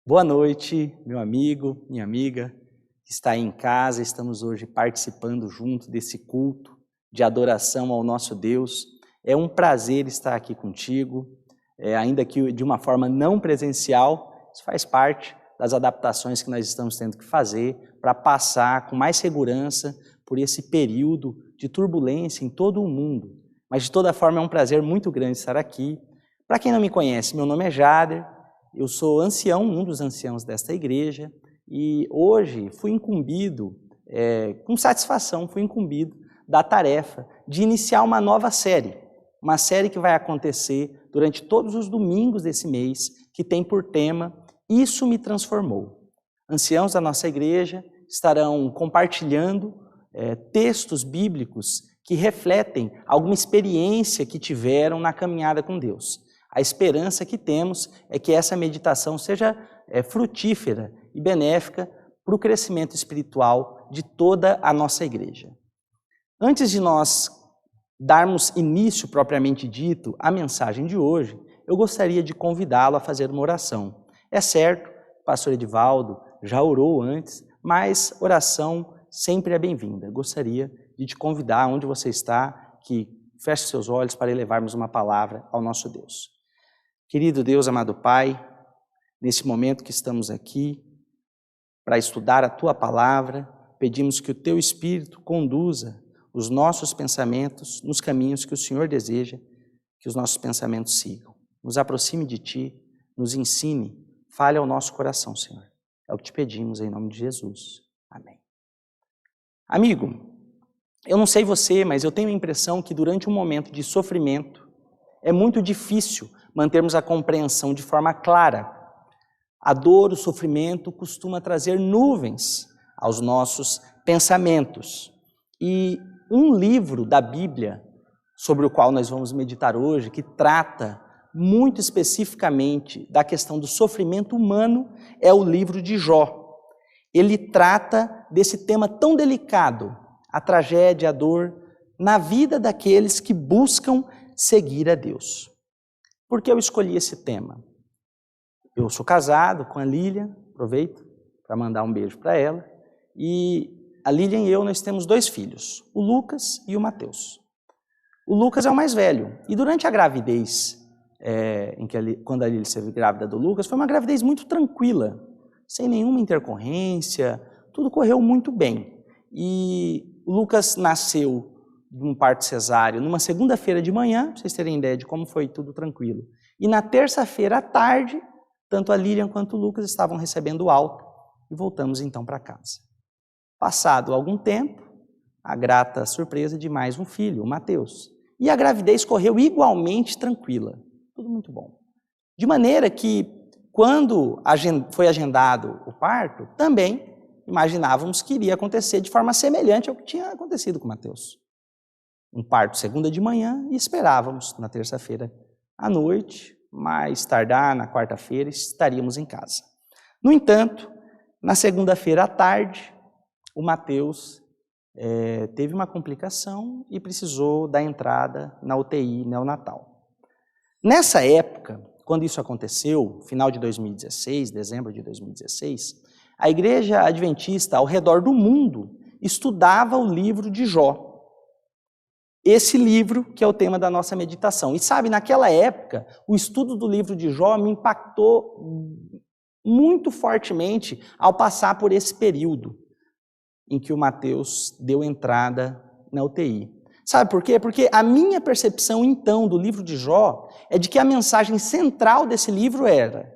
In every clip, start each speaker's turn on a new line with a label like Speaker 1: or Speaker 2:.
Speaker 1: Boa noite, meu amigo, minha amiga, que está aí em casa. Estamos hoje participando junto desse culto de adoração ao nosso Deus. É um prazer estar aqui contigo, ainda que de uma forma não presencial. Isso faz parte das adaptações que nós estamos tendo que fazer para passar com mais segurança por esse período de turbulência em todo o mundo. Mas de toda forma é um prazer muito grande estar aqui. Para quem não me conhece, meu nome é Jader. Eu sou ancião, um dos anciãos desta igreja, e hoje fui incumbido, com satisfação, da tarefa de iniciar uma nova série. Uma série que vai acontecer durante todos os domingos desse mês, que tem por tema Isso Me Transformou. Anciãos da nossa igreja estarão compartilhando textos bíblicos que refletem alguma experiência que tiveram na caminhada com Deus. A esperança que temos é que essa meditação seja frutífera e benéfica para o crescimento espiritual de toda a nossa igreja. Antes de nós darmos início propriamente dito à mensagem de hoje, eu gostaria de convidá-lo a fazer uma oração. É certo, o pastor Edivaldo já orou antes, mas oração sempre é bem-vinda. Gostaria de te convidar, onde você está, que feche seus olhos para elevarmos uma palavra ao nosso Deus. Querido Deus, amado Pai, nesse momento que estamos aqui para estudar a Tua Palavra, pedimos que o Teu Espírito conduza os nossos pensamentos nos caminhos que o Senhor deseja que os nossos pensamentos sigam. Nos aproxime de Ti, nos ensine, fale ao nosso coração, Senhor. É o que te pedimos em nome de Jesus. Amém. Amigo, eu não sei você, mas eu tenho a impressão que durante um momento de sofrimento é muito difícil mantermos a compreensão de forma clara. A dor, o sofrimento costuma trazer nuvens aos nossos pensamentos. E um livro da Bíblia, sobre o qual nós vamos meditar hoje, que trata muito especificamente da questão do sofrimento humano, é o livro de Jó. Ele trata desse tema tão delicado, a tragédia, a dor, na vida daqueles que buscam seguir a Deus. Por que eu escolhi esse tema? Eu sou casado com a Lilian, aproveito para mandar um beijo para ela, e a Lilian e eu, nós temos 2 filhos, o Lucas e o Mateus. O Lucas é o mais velho, e durante a gravidez, quando a Lilian esteve grávida do Lucas, foi uma gravidez muito tranquila, sem nenhuma intercorrência, tudo correu muito bem. E o Lucas nasceu de um parto cesáreo numa segunda-feira de manhã, para vocês terem ideia de como foi tudo tranquilo. E na terça-feira à tarde, tanto a Lilian quanto o Lucas estavam recebendo alta e voltamos então para casa. Passado algum tempo, a grata surpresa de mais um filho, o Mateus. E a gravidez correu igualmente tranquila, tudo muito bom. De maneira que, quando foi agendado o parto, também imaginávamos que iria acontecer de forma semelhante ao que tinha acontecido com o Mateus. Um parto segunda de manhã e esperávamos na terça-feira à noite, mais tardar na quarta-feira estaríamos em casa. No entanto, na segunda-feira à tarde, o Mateus teve uma complicação e precisou da entrada na UTI neonatal. Nessa época, quando isso aconteceu, final de 2016, dezembro de 2016, a Igreja Adventista ao redor do mundo estudava o livro de Jó. Esse livro que é o tema da nossa meditação. E sabe, naquela época, o estudo do livro de Jó me impactou muito fortemente ao passar por esse período em que o Mateus deu entrada na UTI. Sabe por quê? Porque a minha percepção, então, do livro de Jó é de que a mensagem central desse livro era: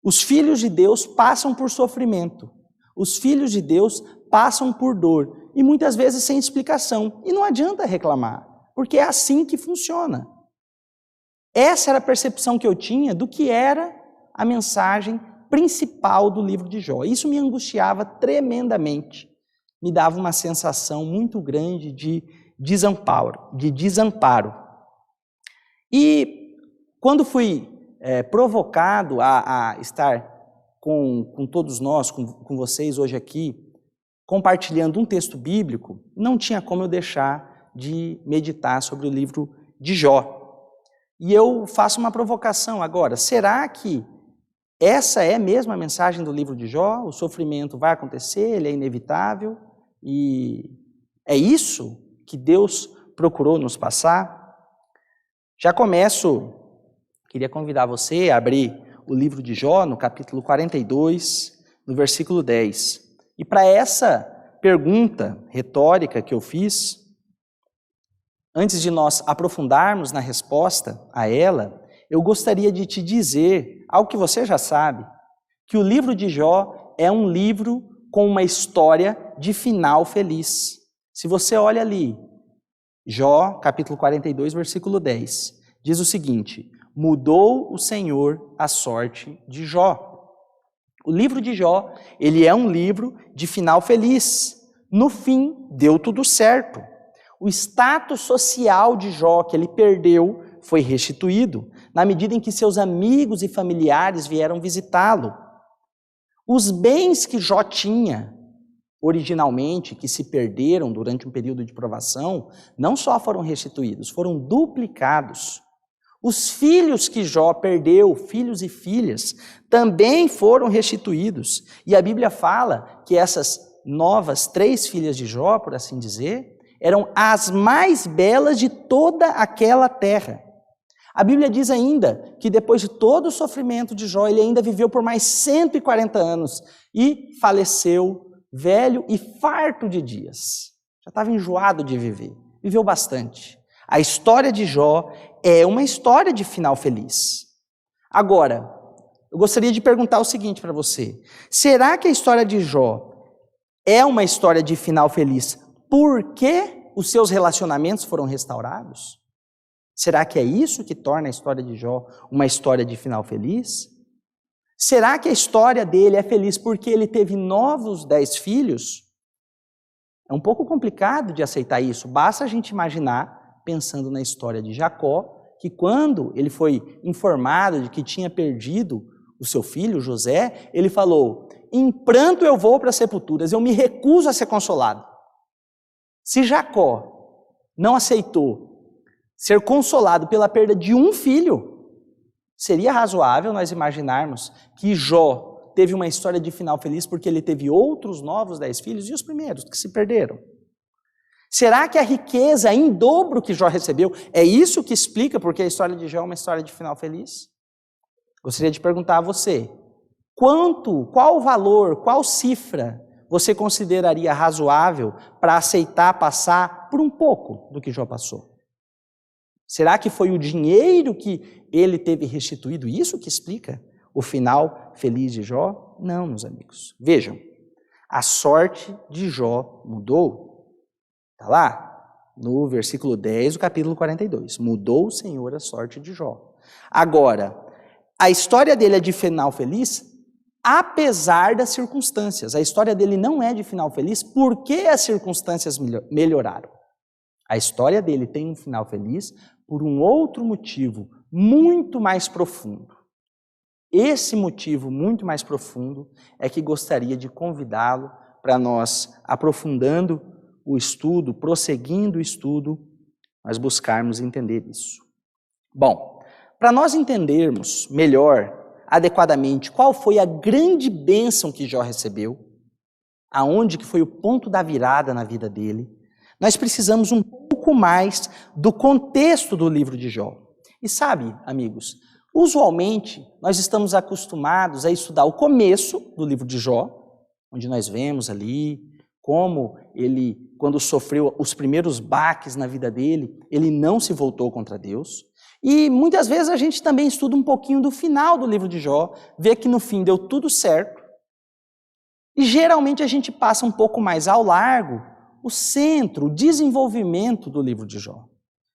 Speaker 1: os filhos de Deus passam por sofrimento, os filhos de Deus passam por dor, e muitas vezes sem explicação. E não adianta reclamar, porque é assim que funciona. Essa era a percepção que eu tinha do que era a mensagem principal do livro de Jó. Isso me angustiava tremendamente, me dava uma sensação muito grande de desamparo. E quando fui provocado a estar com todos nós, com vocês hoje aqui, compartilhando um texto bíblico, não tinha como eu deixar de meditar sobre o livro de Jó. E eu faço uma provocação agora. Será que essa é mesmo a mensagem do livro de Jó? O sofrimento vai acontecer, ele é inevitável, e é isso que Deus procurou nos passar? Já começo, queria convidar você a abrir o livro de Jó, no capítulo 42, no versículo 10. E para essa pergunta retórica que eu fiz, antes de nós aprofundarmos na resposta a ela, eu gostaria de te dizer algo que você já sabe, que o livro de Jó é um livro com uma história de final feliz. Se você olha ali, Jó, capítulo 42, versículo 10, diz o seguinte: mudou o Senhor a sorte de Jó. O livro de Jó, ele é um livro de final feliz. No fim, deu tudo certo. O status social de Jó que ele perdeu foi restituído, na medida em que seus amigos e familiares vieram visitá-lo. Os bens que Jó tinha, originalmente, que se perderam durante um período de provação, não só foram restituídos, foram duplicados. Os filhos que Jó perdeu, filhos e filhas, também foram restituídos. E a Bíblia fala que essas novas 3 filhas de Jó, por assim dizer, eram as mais belas de toda aquela terra. A Bíblia diz ainda que depois de todo o sofrimento de Jó, ele ainda viveu por mais 140 anos e faleceu velho e farto de dias. Já estava enjoado de viver, viveu bastante. A história de Jó é uma história de final feliz. Agora, eu gostaria de perguntar o seguinte para você: será que a história de Jó é uma história de final feliz porque os seus relacionamentos foram restaurados? Será que é isso que torna a história de Jó uma história de final feliz? Será que a história dele é feliz porque ele teve novos 10 filhos? É um pouco complicado de aceitar isso. Basta a gente imaginar, pensando na história de Jacó, que quando ele foi informado de que tinha perdido o seu filho, José, ele falou: em pranto eu vou para as sepulturas, eu me recuso a ser consolado. Se Jacó não aceitou ser consolado pela perda de um filho, seria razoável nós imaginarmos que Jó teve uma história de final feliz porque ele teve outros novos 10 filhos e os primeiros que se perderam. Será que a riqueza em dobro que Jó recebeu é isso que explica porque a história de Jó é uma história de final feliz? Gostaria de perguntar a você: qual valor, qual cifra você consideraria razoável para aceitar passar por um pouco do que Jó passou? Será que foi o dinheiro que ele teve restituído? Isso que explica o final feliz de Jó? Não, meus amigos. Vejam, a sorte de Jó mudou. Está lá, no versículo 10 do capítulo 42. Mudou o Senhor a sorte de Jó. Agora, a história dele é de final feliz apesar das circunstâncias. A história dele não é de final feliz porque as circunstâncias melhoraram. A história dele tem um final feliz por um outro motivo muito mais profundo. Esse motivo muito mais profundo é que gostaria de convidá-lo para nós, aprofundando o estudo, prosseguindo o estudo, nós buscarmos entender isso. Bom, para nós entendermos melhor, adequadamente, qual foi a grande bênção que Jó recebeu, aonde que foi o ponto da virada na vida dele, nós precisamos um pouco mais do contexto do livro de Jó. E sabe, amigos, usualmente nós estamos acostumados a estudar o começo do livro de Jó, onde nós vemos ali como ele, quando sofreu os primeiros baques na vida dele, ele não se voltou contra Deus. E muitas vezes a gente também estuda um pouquinho do final do livro de Jó, vê que no fim deu tudo certo. E geralmente a gente passa um pouco mais ao largo o centro, o desenvolvimento do livro de Jó.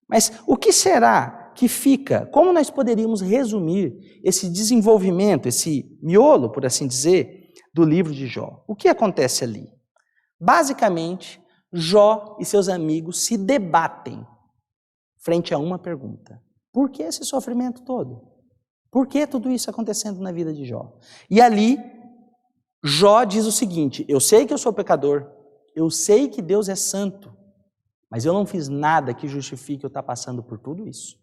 Speaker 1: Mas o que será que fica? Como nós poderíamos resumir esse desenvolvimento, esse miolo, por assim dizer, do livro de Jó? O que acontece ali? Basicamente, Jó e seus amigos se debatem frente a uma pergunta: por que esse sofrimento todo? Por que tudo isso acontecendo na vida de Jó? E ali, Jó diz o seguinte: eu sei que eu sou pecador, eu sei que Deus é santo, mas eu não fiz nada que justifique eu estar passando por tudo isso.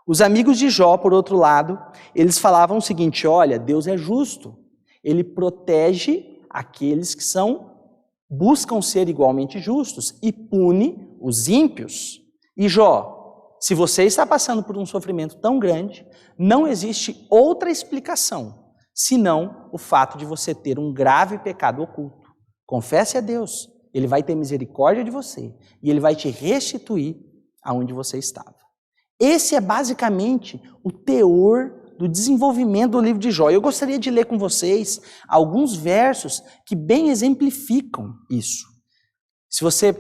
Speaker 1: Os amigos de Jó, por outro lado, eles falavam o seguinte: olha, Deus é justo, ele protege aqueles que buscam ser igualmente justos e pune os ímpios. E Jó, se você está passando por um sofrimento tão grande, não existe outra explicação, senão o fato de você ter um grave pecado oculto. Confesse a Deus, Ele vai ter misericórdia de você e Ele vai te restituir aonde você estava. Esse é basicamente o teor do desenvolvimento do livro de Jó. Eu gostaria de ler com vocês alguns versos que bem exemplificam isso. Se você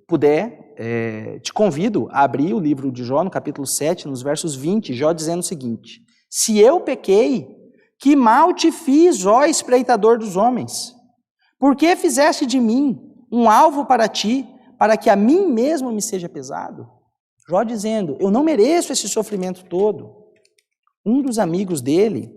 Speaker 1: puder, te convido a abrir o livro de Jó no capítulo 7, nos versos 20, Jó dizendo o seguinte: se eu pequei, que mal te fiz, ó espreitador dos homens? Por que fizeste de mim um alvo para ti, para que a mim mesmo me seja pesado? Jó dizendo, eu não mereço esse sofrimento todo. Um dos amigos dele,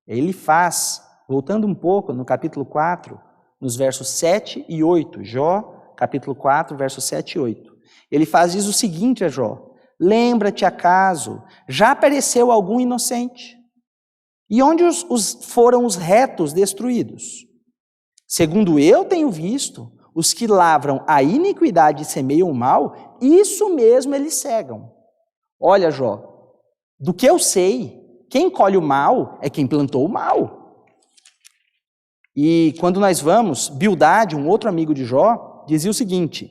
Speaker 1: ele faz, voltando um pouco no capítulo 4, nos versos 7 e 8, Jó, capítulo 4, versos 7 e 8. Ele diz o seguinte a Jó: lembra-te acaso, já apareceu algum inocente? E onde foram os retos destruídos? Segundo eu tenho visto, os que lavram a iniquidade e semeiam o mal, isso mesmo eles cegam. Olha, Jó, do que eu sei, quem colhe o mal é quem plantou o mal. E quando nós vamos, Bildade, um outro amigo de Jó, dizia o seguinte,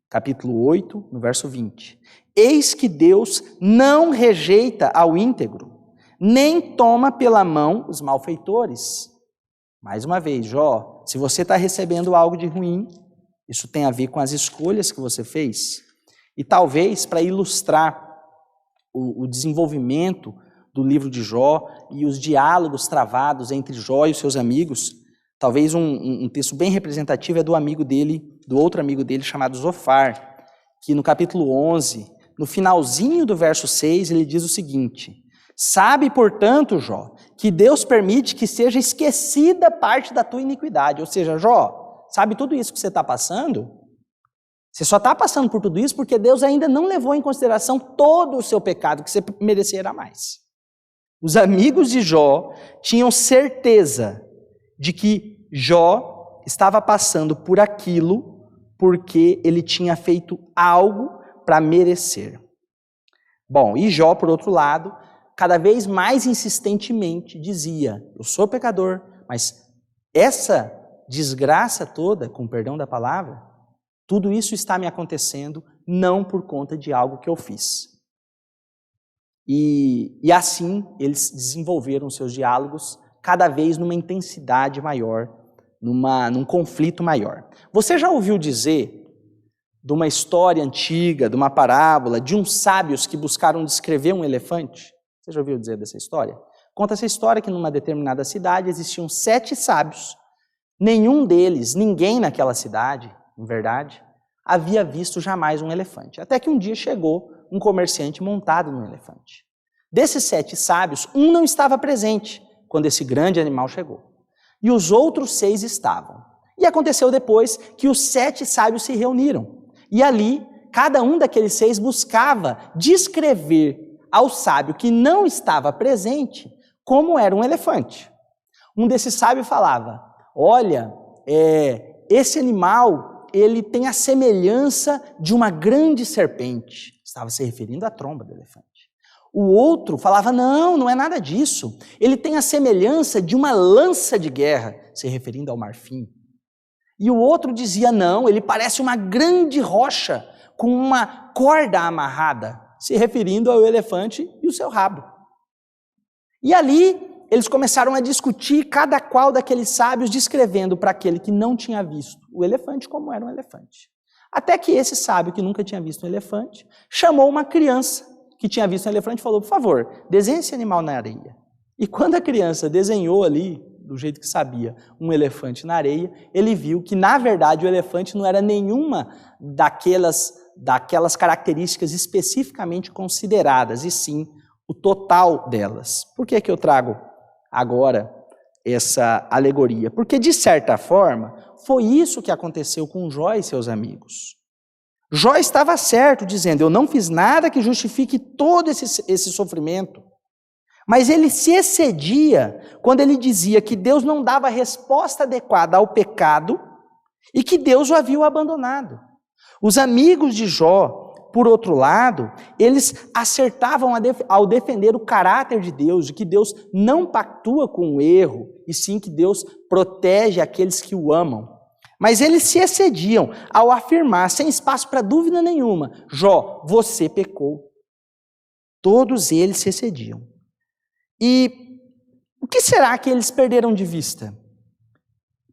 Speaker 1: capítulo 8, no verso 20: eis que Deus não rejeita ao íntegro, nem toma pela mão os malfeitores. Mais uma vez, Jó, se você está recebendo algo de ruim, isso tem a ver com as escolhas que você fez. E talvez, para ilustrar o desenvolvimento do livro de Jó e os diálogos travados entre Jó e os seus amigos, talvez um texto bem representativo é do amigo dele, do outro amigo dele chamado Zofar, que no capítulo 11, no finalzinho do verso 6, ele diz o seguinte: sabe, portanto, Jó, que Deus permite que seja esquecida parte da tua iniquidade. Ou seja, Jó, sabe tudo isso que você está passando? Você só está passando por tudo isso porque Deus ainda não levou em consideração todo o seu pecado, que você merecia mais. Os amigos de Jó tinham certeza de que Jó estava passando por aquilo porque ele tinha feito algo para merecer. Bom, e Jó, por outro lado, cada vez mais insistentemente dizia: eu sou pecador, mas essa desgraça toda, com perdão da palavra, tudo isso está me acontecendo não por conta de algo que eu fiz. E assim eles desenvolveram seus diálogos cada vez numa intensidade maior, num conflito maior. Você já ouviu dizer de uma história antiga, de uma parábola, de uns sábios que buscaram descrever um elefante? Você já ouviu dizer dessa história? Conta essa história que numa determinada cidade existiam 7 sábios. Nenhum deles, ninguém naquela cidade, em verdade, havia visto jamais um elefante. Até que um dia chegou um comerciante montado num elefante. Desses 7 sábios, um não estava presente quando esse grande animal chegou. E os outros 6 estavam. E aconteceu depois que os 7 sábios se reuniram. E ali, cada um daqueles 6 buscava descrever ao sábio que não estava presente como era um elefante. Um desses sábios falava: olha, esse animal, ele tem a semelhança de uma grande serpente. Estava se referindo à tromba do elefante. O outro falava: não é nada disso. Ele tem a semelhança de uma lança de guerra, se referindo ao marfim. E o outro dizia: não, ele parece uma grande rocha com uma corda amarrada, se referindo ao elefante e o seu rabo. E ali eles começaram a discutir, cada qual daqueles sábios descrevendo para aquele que não tinha visto o elefante como era um elefante. Até que esse sábio, que nunca tinha visto um elefante, chamou uma criança que tinha visto um elefante e falou: por favor, desenhe esse animal na areia. E quando a criança desenhou ali, do jeito que sabia, um elefante na areia, ele viu que, na verdade, o elefante não era nenhuma daquelas características especificamente consideradas, e sim o total delas. Por que eu trago agora essa alegoria? Porque, de certa forma, foi isso que aconteceu com Jó e seus amigos. Jó estava certo, dizendo, eu não fiz nada que justifique todo esse sofrimento. Mas ele se excedia quando ele dizia que Deus não dava resposta adequada ao pecado e que Deus o havia abandonado. Os amigos de Jó, por outro lado, eles acertavam ao defender o caráter de Deus, de que Deus não pactua com o erro, e sim que Deus protege aqueles que o amam. Mas eles se excediam ao afirmar, sem espaço para dúvida nenhuma, Jó, você pecou. Todos eles se excediam. E o que será que eles perderam de vista?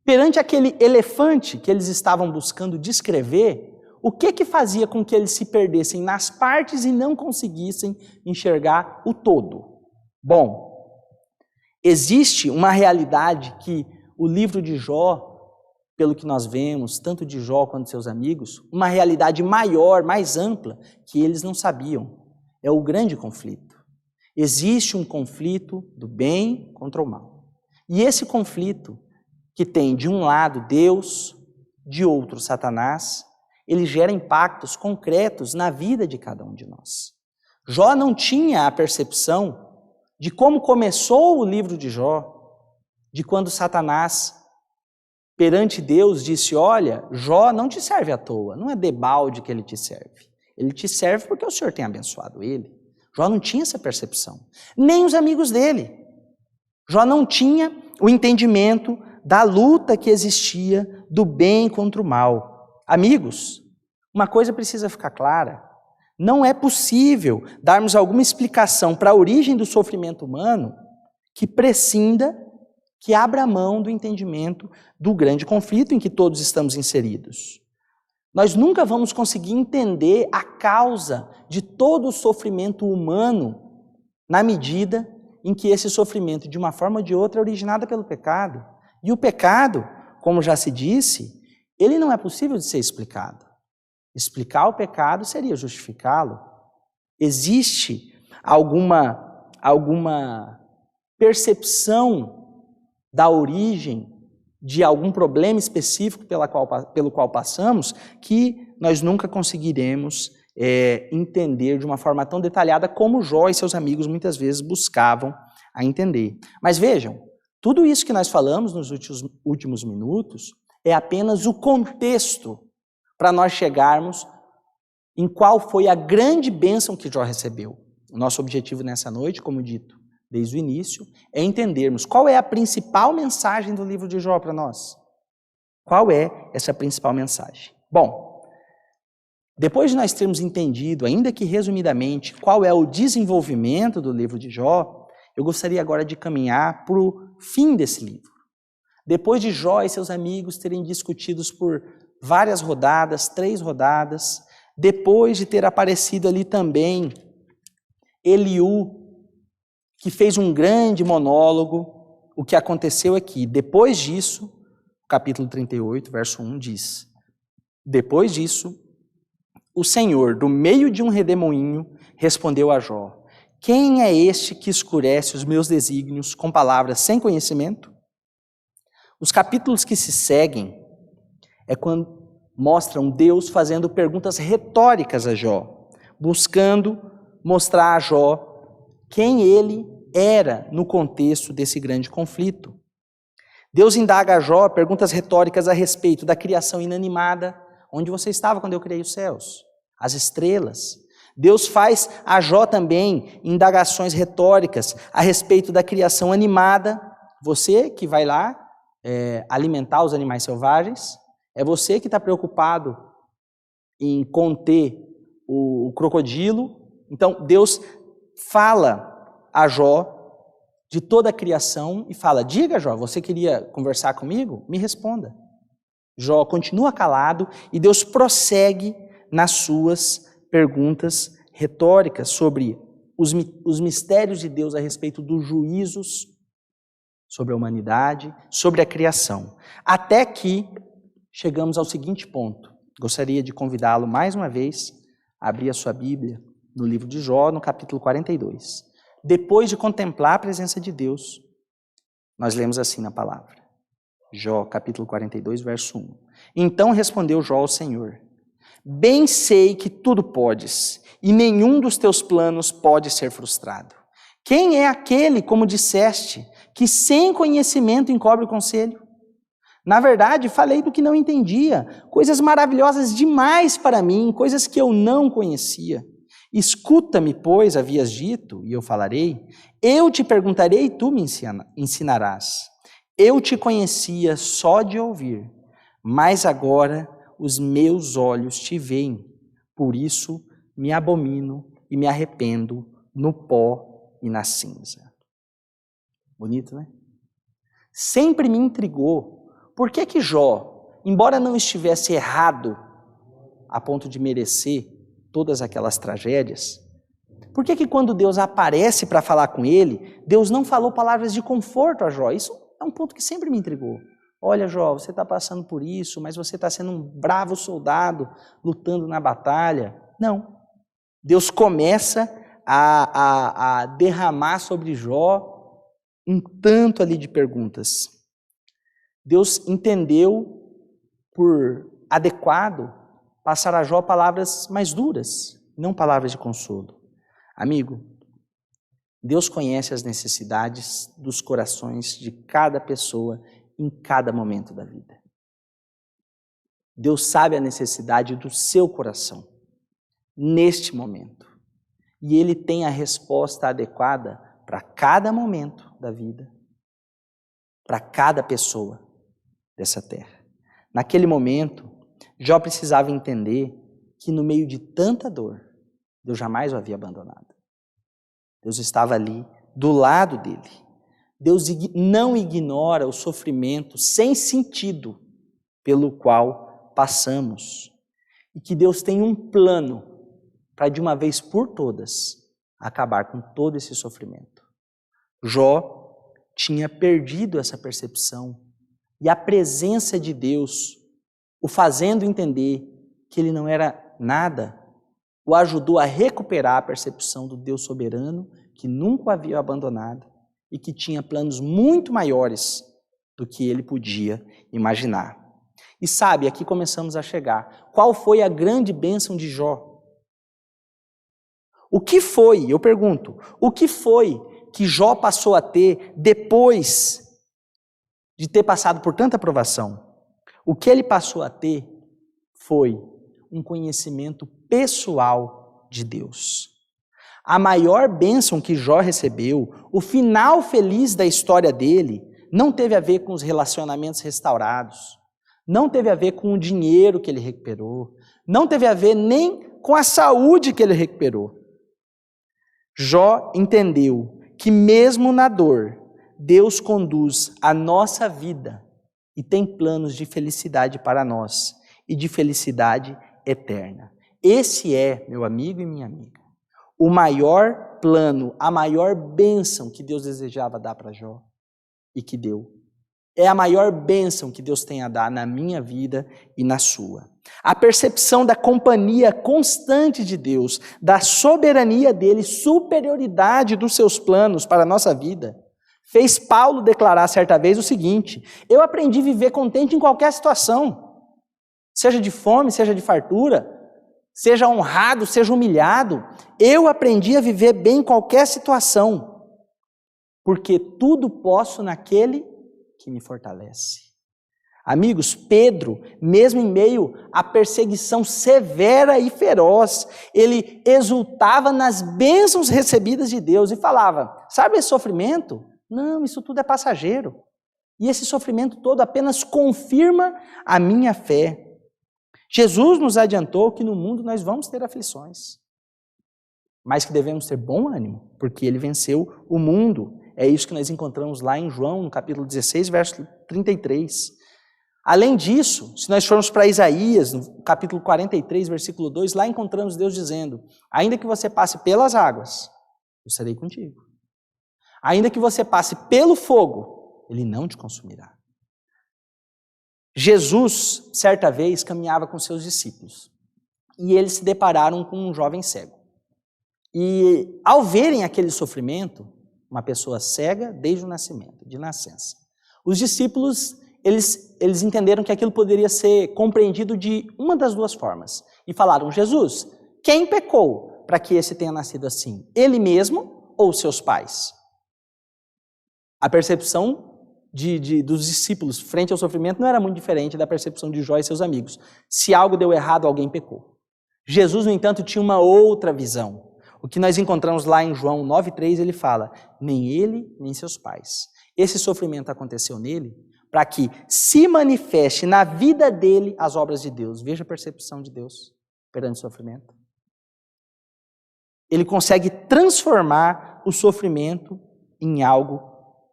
Speaker 1: Perante aquele elefante que eles estavam buscando descrever, o que fazia com que eles se perdessem nas partes e não conseguissem enxergar o todo? Bom, existe uma realidade que o livro de Jó, pelo que nós vemos, tanto de Jó quanto de seus amigos, uma realidade maior, mais ampla, que eles não sabiam. É o grande conflito. Existe um conflito do bem contra o mal. E esse conflito, que tem de um lado Deus, de outro Satanás, ele gera impactos concretos na vida de cada um de nós. Jó não tinha a percepção de como começou o livro de Jó, de quando Satanás, perante Deus, disse, olha, Jó não te serve à toa, não é debalde que ele te serve. Ele te serve porque o Senhor tem abençoado ele. Jó não tinha essa percepção, nem os amigos dele. Jó não tinha o entendimento da luta que existia do bem contra o mal. Amigos, uma coisa precisa ficar clara, não é possível darmos alguma explicação para a origem do sofrimento humano que prescinda, que abra mão do entendimento do grande conflito em que todos estamos inseridos. Nós nunca vamos conseguir entender a causa de todo o sofrimento humano na medida em que esse sofrimento, de uma forma ou de outra, é originado pelo pecado. E o pecado, como já se disse, ele não é possível de ser explicado. Explicar o pecado seria justificá-lo. Existe alguma percepção da origem de algum problema específico pelo qual passamos, que nós nunca conseguiremos entender de uma forma tão detalhada como Jó e seus amigos muitas vezes buscavam a entender. Mas vejam, tudo isso que nós falamos nos últimos minutos é apenas o contexto para nós chegarmos em qual foi a grande bênção que Jó recebeu. O nosso objetivo nessa noite, como dito desde o início, é entendermos qual é a principal mensagem do livro de Jó para nós. Qual é essa principal mensagem? Bom, depois de nós termos entendido, ainda que resumidamente, qual é o desenvolvimento do livro de Jó, eu gostaria agora de caminhar para o fim desse livro. Depois de Jó e seus amigos terem discutido por várias rodadas, 3 rodadas, depois de ter aparecido ali também Eliú, que fez um grande monólogo, o que aconteceu aqui. Depois disso, capítulo 38, verso 1 diz, depois disso, o Senhor, do meio de um redemoinho, respondeu a Jó, quem é este que escurece os meus desígnios com palavras sem conhecimento? Os capítulos que se seguem é quando mostram Deus fazendo perguntas retóricas a Jó, buscando mostrar a Jó quem ele era no contexto desse grande conflito. Deus indaga a Jó perguntas retóricas a respeito da criação inanimada, onde você estava quando eu criei os céus, as estrelas. Deus faz a Jó também indagações retóricas a respeito da criação animada. Você que vai lá alimentar os animais selvagens, é você que está preocupado em conter o crocodilo. Então Deus fala a Jó de toda a criação e fala, diga Jó, você queria conversar comigo? Me responda. Jó continua calado e Deus prossegue nas suas perguntas retóricas sobre os mistérios de Deus a respeito dos juízos sobre a humanidade, sobre a criação. Até que chegamos ao seguinte ponto. Gostaria de convidá-lo mais uma vez a abrir a sua Bíblia no livro de Jó, no capítulo 42. Depois de contemplar a presença de Deus, nós lemos assim na palavra. Jó, capítulo 42, verso 1. Então respondeu Jó ao Senhor, Bem sei que tudo podes, e nenhum dos teus planos pode ser frustrado. Quem é aquele, como disseste, que sem conhecimento encobre o conselho? Na verdade, falei do que não entendia, coisas maravilhosas demais para mim, coisas que eu não conhecia. Escuta-me, pois, havias dito, e eu falarei. Eu te perguntarei e tu me ensinarás. Eu te conhecia só de ouvir, mas agora os meus olhos te veem. Por isso me abomino e me arrependo no pó e na cinza. Bonito, né? Sempre me intrigou por que Jó, embora não estivesse errado a ponto de merecer todas aquelas tragédias, por que quando Deus aparece para falar com ele, Deus não falou palavras de conforto a Jó? Isso é um ponto que sempre me intrigou. Olha, Jó, você está passando por isso, mas você está sendo um bravo soldado, lutando na batalha. Não. Deus começa a derramar sobre Jó um tanto ali de perguntas. Deus entendeu por adequado passar a Jó palavras mais duras, não palavras de consolo. Amigo, Deus conhece as necessidades dos corações de cada pessoa em cada momento da vida. Deus sabe a necessidade do seu coração, neste momento. E Ele tem a resposta adequada para cada momento da vida, para cada pessoa dessa terra. Naquele momento, Jó precisava entender que no meio de tanta dor, Deus jamais o havia abandonado. Deus estava ali, do lado dele. Deus não ignora o sofrimento sem sentido pelo qual passamos. E que Deus tem um plano para, de uma vez por todas, acabar com todo esse sofrimento. Jó tinha perdido essa percepção e a presença de Deus, o fazendo entender que ele não era nada, o ajudou a recuperar a percepção do Deus soberano, que nunca o havia abandonado e que tinha planos muito maiores do que ele podia imaginar. E sabe, aqui começamos a chegar. Qual foi a grande bênção de Jó? O que foi, eu pergunto, o que foi que Jó passou a ter depois de ter passado por tanta provação? O que ele passou a ter foi um conhecimento pessoal de Deus. A maior bênção que Jó recebeu, o final feliz da história dele, não teve a ver com os relacionamentos restaurados, não teve a ver com o dinheiro que ele recuperou, não teve a ver nem com a saúde que ele recuperou. Jó entendeu que mesmo na dor, Deus conduz a nossa vida e tem planos de felicidade para nós e de felicidade eterna. Esse é, meu amigo e minha amiga, o maior plano, a maior bênção que Deus desejava dar para Jó e que deu. É a maior bênção que Deus tem a dar na minha vida e na sua. A percepção da companhia constante de Deus, da soberania dele, superioridade dos seus planos para a nossa vida, fez Paulo declarar certa vez o seguinte: eu aprendi a viver contente em qualquer situação, seja de fome, seja de fartura, seja honrado, seja humilhado, eu aprendi a viver bem em qualquer situação, porque tudo posso naquele que me fortalece. Amigos, Pedro, mesmo em meio à perseguição severa e feroz, ele exultava nas bênçãos recebidas de Deus e falava: sabe esse sofrimento? Não, isso tudo é passageiro. E esse sofrimento todo apenas confirma a minha fé. Jesus nos adiantou que no mundo nós vamos ter aflições, mas que devemos ter bom ânimo, porque ele venceu o mundo. É isso que nós encontramos lá em João, no capítulo 16, verso 33. Além disso, se nós formos para Isaías, no capítulo 43, versículo 2, lá encontramos Deus dizendo: ainda que você passe pelas águas, eu estarei contigo. Ainda que você passe pelo fogo, ele não te consumirá. Jesus, certa vez, caminhava com seus discípulos e eles se depararam com um jovem cego. E ao verem aquele sofrimento, uma pessoa cega desde o nascimento, de nascença, os discípulos, eles entenderam que aquilo poderia ser compreendido de uma das duas formas. e falaram: Jesus, quem pecou para que esse tenha nascido assim? Ele mesmo ou seus pais? A percepção dos discípulos frente ao sofrimento não era muito diferente da percepção de Jó e seus amigos. Se algo deu errado, alguém pecou. Jesus, no entanto, tinha uma outra visão. O que nós encontramos lá em João 9,3, ele fala: nem ele, nem seus pais. Esse sofrimento aconteceu nele para que se manifeste na vida dele as obras de Deus. Veja a percepção de Deus perante o sofrimento. Ele consegue transformar o sofrimento em algo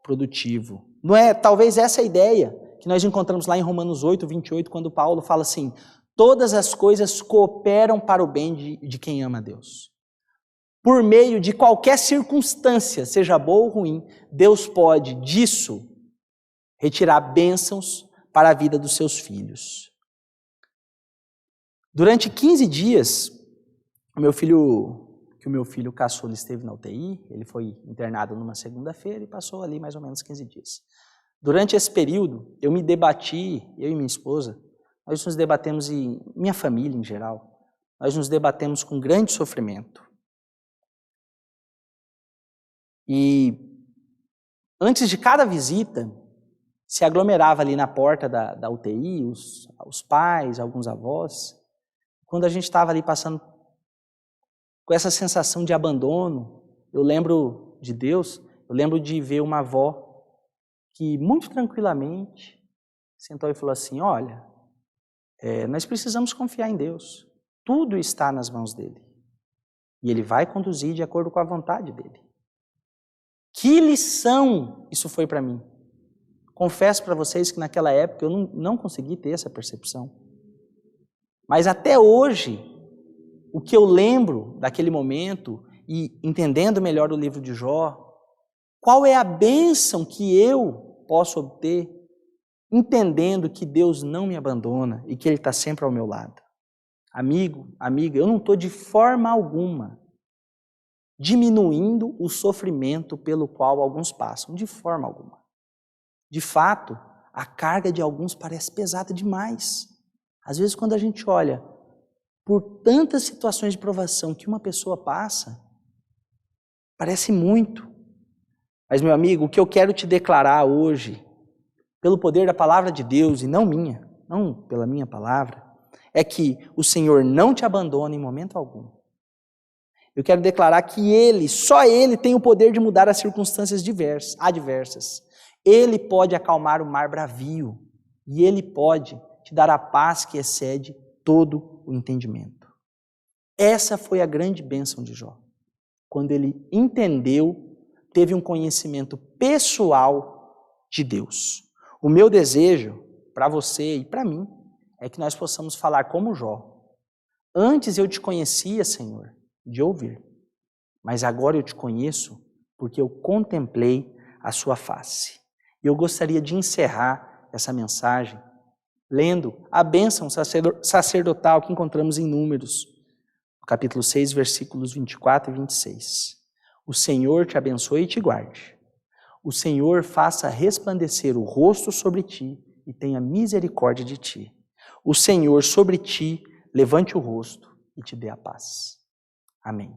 Speaker 1: produtivo. Não é talvez essa a ideia que nós encontramos lá em Romanos 8:28, quando Paulo fala assim: todas as coisas cooperam para o bem de quem ama a Deus. Por meio de qualquer circunstância, seja boa ou ruim, Deus pode disso retirar bênçãos para a vida dos seus filhos. Durante 15 dias, o meu filho caçula esteve na UTI, ele foi internado numa segunda-feira e passou ali mais ou menos 15 dias. Durante esse período, eu me debati, eu e minha esposa, nós nos debatemos, e minha família em geral, nós nos debatemos com grande sofrimento. E antes de cada visita, se aglomerava ali na porta da UTI, os pais, alguns avós. Quando a gente estava ali passando com essa sensação de abandono, eu lembro de Deus, eu lembro de ver uma avó que muito tranquilamente sentou e falou assim: olha, nós precisamos confiar em Deus, tudo está nas mãos dele, e ele vai conduzir de acordo com a vontade dele. Que lição isso foi para mim. Confesso para vocês que naquela época eu não consegui ter essa percepção. Mas até hoje, o que eu lembro daquele momento, e entendendo melhor o livro de Jó, qual é a bênção que eu posso obter, entendendo que Deus não me abandona e que Ele está sempre ao meu lado. Amigo, amiga, eu não estou de forma alguma diminuindo o sofrimento pelo qual alguns passam, de forma alguma. De fato, a carga de alguns parece pesada demais. Às vezes, quando a gente olha por tantas situações de provação que uma pessoa passa, parece muito. Mas, meu amigo, o que eu quero te declarar hoje, pelo poder da palavra de Deus e não minha, não pela minha palavra, é que o Senhor não te abandona em momento algum. Eu quero declarar que Ele, só Ele, tem o poder de mudar as circunstâncias adversas. Ele pode acalmar o mar bravio e Ele pode te dar a paz que excede todo o entendimento. Essa foi a grande bênção de Jó. Quando ele entendeu, teve um conhecimento pessoal de Deus. O meu desejo para você e para mim é que nós possamos falar como Jó. Antes eu te conhecia, Senhor, de ouvir, mas agora eu te conheço porque eu contemplei a sua face. E eu gostaria de encerrar essa mensagem lendo a bênção sacerdotal que encontramos em Números, capítulo 6, versículos 24 e 26. O Senhor te abençoe e te guarde. O Senhor faça resplandecer o rosto sobre ti e tenha misericórdia de ti. O Senhor sobre ti levante o rosto e te dê a paz. Amém.